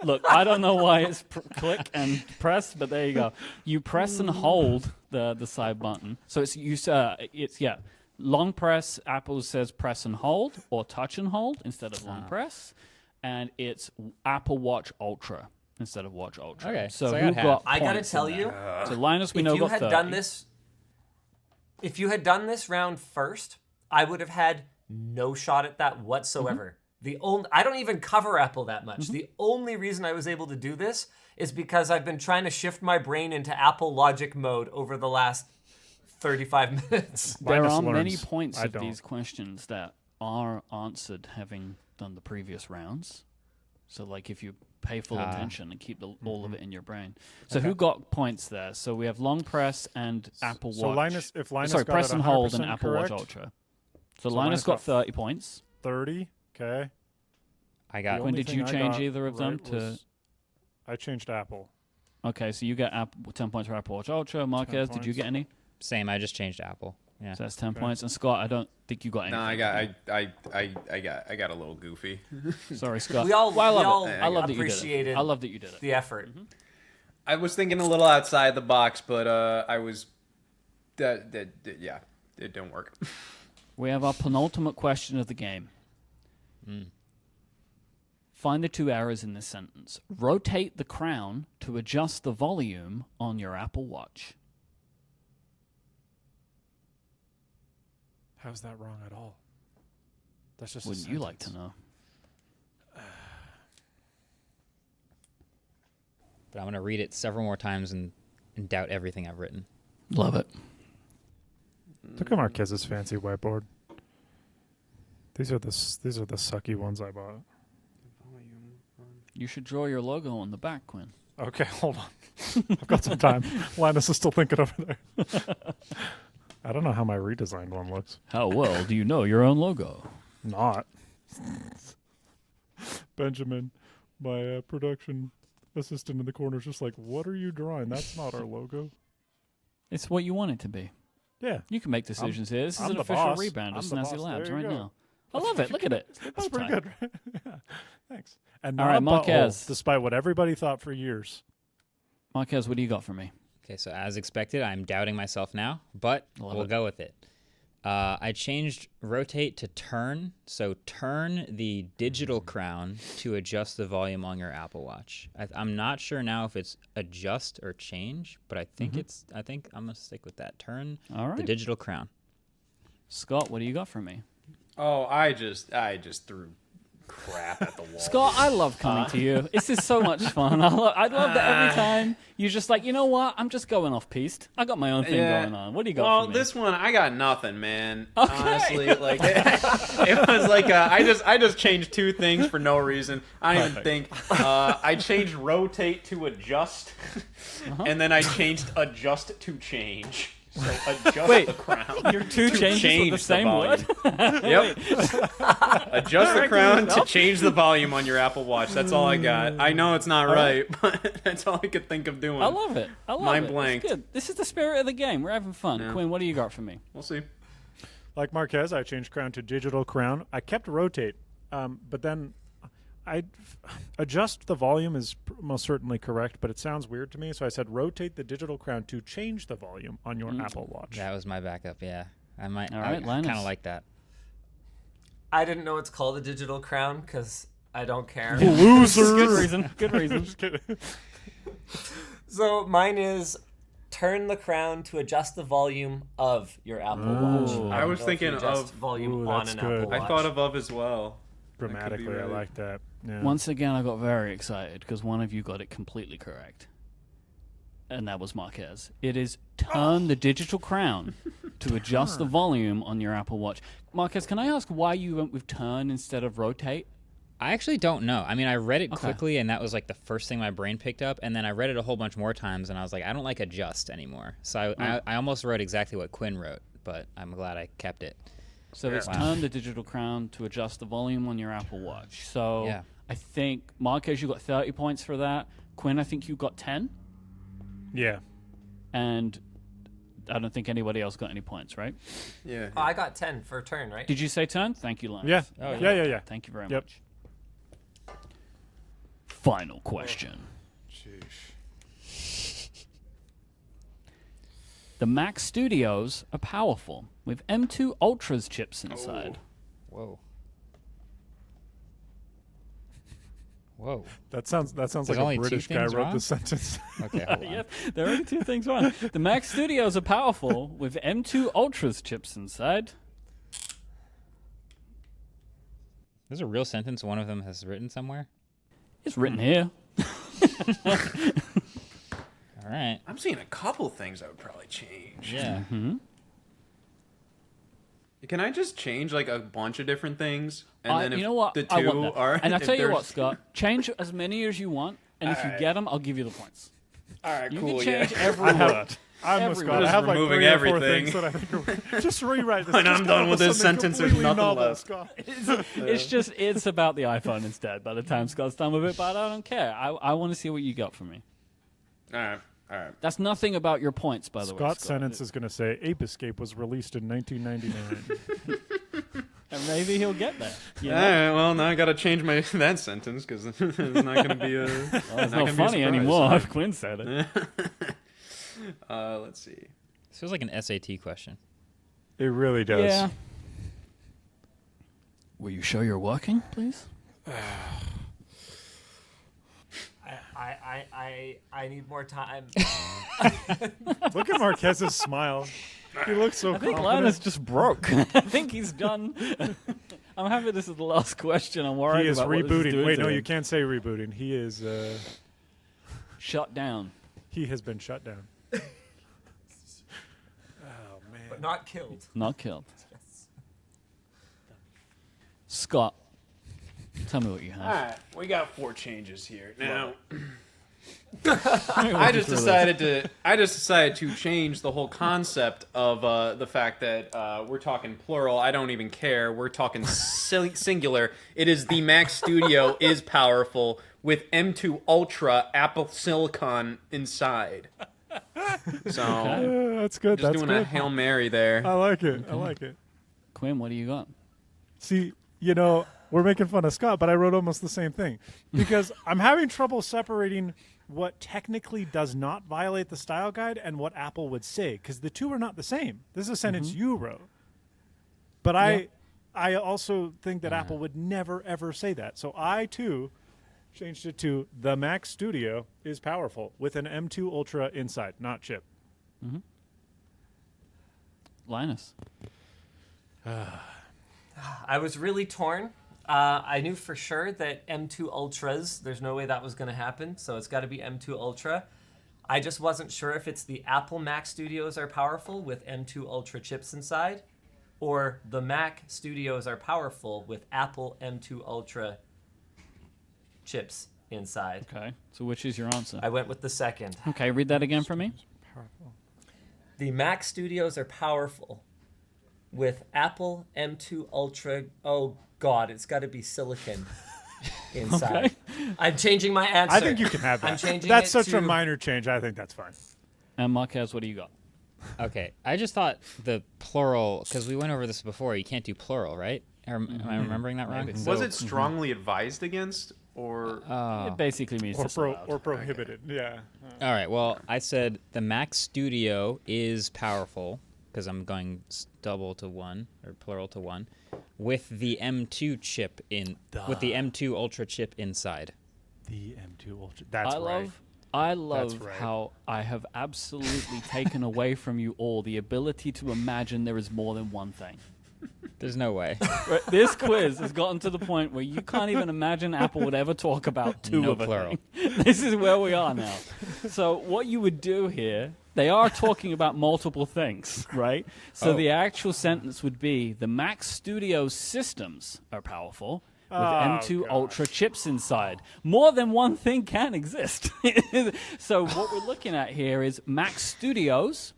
look. I don't know why it's click and press, but there you go. You press and hold the side button. So it's long press. Apple says press and hold or touch and hold instead of long press, and it's Apple Watch Ultra instead of Watch Ultra. Okay, so so I who got half. got? I gotta points tell in you, there? So Linus, we if know you got had 30. done this, if you had done this round first, I would have had no shot at that whatsoever. I don't even cover Apple that much. The only reason I was able to do this is because I've been trying to shift my brain into Apple Logic mode over the last 35 minutes. There Linus are many learns. points I of don't. these questions that are answered having done the previous rounds. So, like, if you pay full attention and keep all of it in your brain. So, who got points there? So, we have long press and Apple Watch. So Linus, if Linus Sorry, got press it and hold and 100% Apple correct, Watch Ultra. So, So Linus Linus got got 30 points. 30. Okay. I got. When Only did you thing I change got either of them right to? was- I changed Apple. Okay, so you get 10 points for Apple Watch Ultra. Marquez, did you points. get any? Same. I just changed Apple. Yeah. So that's 10 points. And Scott, I don't think you got any. No, I got a little goofy. Sorry, Scott. We all- Well, we all I love that you did it. appreciated I love that you did it. The effort. I was thinking a little outside the box, but I was it didn't work. We have our penultimate question of the game. Find the two errors in this sentence. Rotate the crown to adjust the volume on your Apple Watch. How's that wrong at all? That's just. Wouldn't you like to know? But I'm gonna read it several more times and doubt everything I've written. Love it. Look at Marquez's fancy whiteboard. These are the sucky ones I bought. You should draw your logo on the back, Quinn. Okay, hold on. I've got some time. Linus is still thinking over there. I don't know how my redesigned one looks. How well do you know your own logo? Not. Benjamin, my production assistant in the corner, is just like, what are you drawing? That's not our logo. It's what you want it to be. Yeah. You can make decisions here. This is I'm an the official boss. rebound of I'm the Snazzy boss. Labs There you right go. now. I love it. Look at it. That's pretty good, right? Yeah. Thanks. And All not right, a butthole, Marquez. despite what everybody thought for years. Marquez, what do you got for me? Okay, so as expected, I'm doubting myself now, but Love we'll it. go with it. I changed rotate to turn, so turn the digital crown to adjust the volume on your Apple Watch. I'm not sure now if it's adjust or change, but I think I think I'm gonna stick with that. Turn All right. the digital crown. Scott, what do you got for me? Oh, I just threw crap at the wall. Scott, I love coming to you. This is so much fun. I love that every time you're just like, you know what? I'm just going off piste. I got my own thing going on. What do you got Well, for me? this one I got nothing, man. Okay. Honestly, like it was like I just changed two things for no reason. I don't even think. I changed rotate to adjust, and then I changed adjust to change. So adjust the crown. Your two to changes change are the same word? volume. Yep. Adjust the crown to change the volume on your Apple Watch. That's all I got. I know it's not right, but that's all I could think of doing. I love it. I love Mind it. blanked. It's good. This is the spirit of the game. We're having fun. Yeah. Quinn, what do you got for me? We'll see. Like Marquez, I changed crown to digital crown. I kept rotate, but then I adjust the volume is most certainly correct, but it sounds weird to me. So I said rotate the digital crown to change the volume on your Apple Watch. That was my backup. Yeah, I might. All right, I Linus. kind of like that. I didn't know it's called a digital crown because I don't care. Loser. Good reason. Good reason. Just kidding. So mine is turn the crown to adjust the volume of your Apple Watch. Ooh. I was don't know if you thinking adjust of- volume Ooh, on that's an good. Apple Watch. I thought of as well. Grammatically, I right. like that. Yeah. Once again, I got very excited because one of you got it completely correct. And that was Marquez. It is turn the digital crown to adjust the volume on your Apple Watch. Marquez, can I ask why you went with turn instead of rotate? I actually don't know. I mean, I read it Okay. quickly, and that was like the first thing my brain picked up. And then I read it a whole bunch more times, and I was like, I don't like adjust anymore. So I almost wrote exactly what Quinn wrote, but I'm glad I kept it. So it's Wow. turn the digital crown to adjust the volume on your Apple Watch. So Yeah. I think, Marquez, you got 30 points for that. Quinn, I think you got 10. Yeah. And I don't think anybody else got any points, right? Yeah. Oh, I got 10 for a turn, right? Did you say 10? Thank you, Lance. Yeah. Oh, Yeah. Thank you very Yep. much. Final question. The Mac Studios are powerful with M2 Ultra's chips inside. Whoa. Whoa. That sounds There's like only a two British guy things wrote wrong? this sentence. Okay, hold on. Yep, there are only two things wrong. The Mac Studios are powerful with M2 Ultra's chips inside. There's a real sentence one of them has written somewhere. It's written here. All right. I'm seeing a couple things I would probably change. Yeah. Can I just change like a bunch of different things? And then if you know what? the I want two that. are... And I if tell you what, there's- Scott, change as many as you want, and if you get them, I'll give you the points. All right, You cool, can change yeah. every I have, word. I'm Every with Scott. word. I have like Removing 3 or 4 everything. things that I think are, just rewrite this. When Just I'm come done up with this something sentence, there's completely nothing novel, left. Scott. It's about the iPhone instead by the time Scott's done with it, but I don't care. I want to see what you got for me. All right. That's nothing about your points, by the way. Scott's Scott. sentence is going to say, Ape Escape was released in 1999. And maybe he'll get there. You know? All right, well, now I got to change that sentence because it's not going to be a... It's not funny anymore if Quinn said it. Let's see. This feels like an SAT question. It really does. Yeah. Will you show you're working, please? I need more time. Look at Marquez's smile. He looks so I think confident. Linus just broke. I think he's done. I'm happy this is the last question. I'm worried He is about what this is rebooting. doing Wait, to no, him. you can't say rebooting. He is... Shut down. he has been shut down. Oh, man. But not killed. Not killed. Scott, tell me what you All have. right, we got 4 changes here. Now, I I just decided to change the whole concept of the fact that we're talking plural. I don't even care. We're talking singular. It is the Mac Studio is powerful with M2 Ultra Apple Silicon inside. So That's good. just That's doing good. a Hail Mary there. I like it. I like it. Quinn, what do you got? See, you know, we're making fun of Scott, but I wrote almost the same thing because I'm having trouble separating what technically does not violate the style guide and what Apple would say because the two are not the same. This is a sentence you wrote. But I also think that Apple would never, ever say that. So I, too, changed it to the Mac Studio is powerful with an M2 Ultra inside, not chip. Linus. I was really torn. I knew for sure that M2 Ultras, there's no way that was going to happen, so it's got to be M2 Ultra. I just wasn't sure if it's the Apple Mac Studios are powerful with M2 Ultra chips inside, or the Mac Studios are powerful with Apple M2 Ultra chips inside. Okay, so which is your answer? I went with the second. Okay, read that again for me. The Mac Studios are powerful with Apple M2 Ultra. Oh, God, it's got to be silicon inside. Okay. I'm changing my answer. I think you can have that. I'm changing That's it such to... a minor change. I think that's fine. And Marquez, what do you got? Okay, I just thought the plural, because we went over this before, you can't do plural, right? Am I remembering that wrong? Was it strongly advised against or... It basically means disallowed. Or prohibited. Yeah. All right, well, I said the Mac Studio is powerful, because I'm going double to 1, or plural to 1, with the M2 chip with the M2 Ultra chip inside. The M2 Ultra. That's right. I love right. how I have absolutely taken away from you all the ability to imagine there is more than one thing. There's no way. Right, this quiz has gotten to the point where you can't even imagine Apple would ever talk about two No of a plural. thing. This is where we are now. So what you would do here, they are talking about multiple things, right? So the actual sentence would be, the Mac Studio systems are powerful with M2 Ultra chips inside. More than one thing can exist. So what we're looking at here is Mac Studios.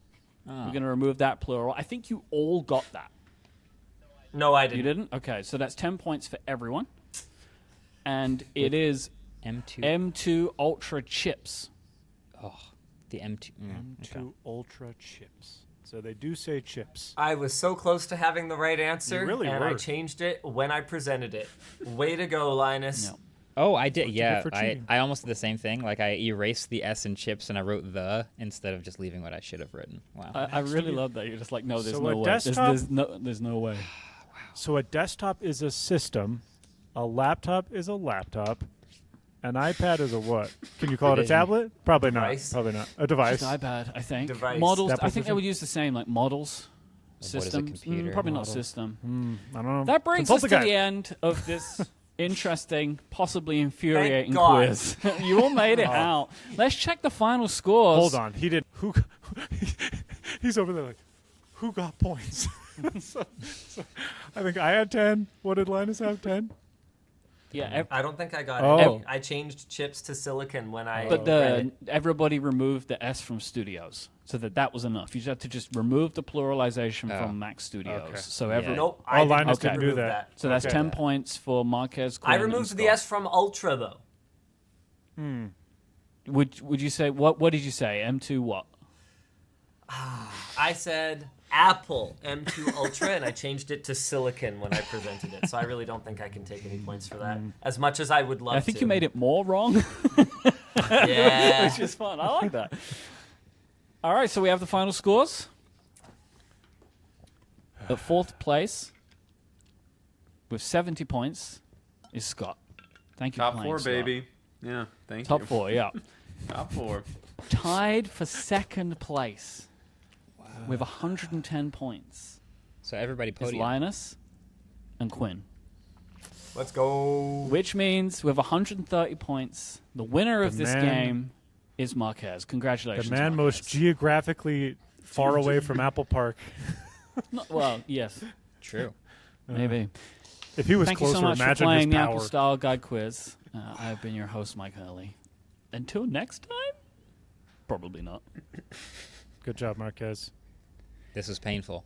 We're going to remove that plural. I think you all got that. No, I didn't. You didn't? Okay, so that's 10 points for everyone. and it is M2. M2 Ultra chips. Oh, the M2. M2 Okay. Ultra chips. So they do say chips. I was so close to having the right answer, You really and I were. changed it when I presented it. Way to go, Linus. No. Oh, I did. you Yeah, get for cheating. I almost did the same thing. Like I erased the S in chips and I wrote the instead of just leaving what I should have written. Wow. I really love that. You're just like, no, there's So no a way. desktop- There's no way. So a desktop is a system, a laptop is a laptop, an iPad is a what? Can you call it a Division. tablet? Probably not. Device. Probably not. A device. Just iPad, I think. Device. Models. That I think they position? would use the same, like models, What is a systems. computer? Probably not Models. system. I don't know. That brings Consult us the to guy. the end of this interesting, possibly infuriating God. quiz. You all made it out. Let's check the final scores. Hold on. He did. Who? He's over there like, who got points? so I think I had 10. What did Linus have? 10. Yeah, I don't think I got Oh. it. I changed chips to silicon when I but read it. everybody removed the S from Studios, so that was enough. You just have to just remove the pluralization Oh. from Mac Studios. Okay. So Yeah. Nope, I did Linus not didn't do remove that. So that's Okay. 10 points for Marquez. I Quinn, and removed the Scott. S from Ultra, though. Would you say what did you say? M2 what? I said Apple M2 Ultra, and I changed it to silicon when I presented it. So I really don't think I can take any points for that, as much as I would love to. I think you made it more wrong. Yeah. Which is fun. I like that. All right, so we have the final scores. At fourth place with 70 points is Scott. Thank you Top for playing, 4, Scott. baby. Yeah, thank Top you. 4, yeah. Top 4. Tied for second place with 110 points So everybody is podium. Linus and Quinn. Let's go. Which means with 130 points, the winner of The this man- game is Marquez. The Congratulations, man Marquez. most geographically far away from Apple Park. Well, yes, True. maybe. If he was Thank you closer, so much for imagine playing his the power. Apple Style Guide Quiz. I've been your host, Myke Hurley. Until next time? Probably not. Good job, Marquez. This was painful.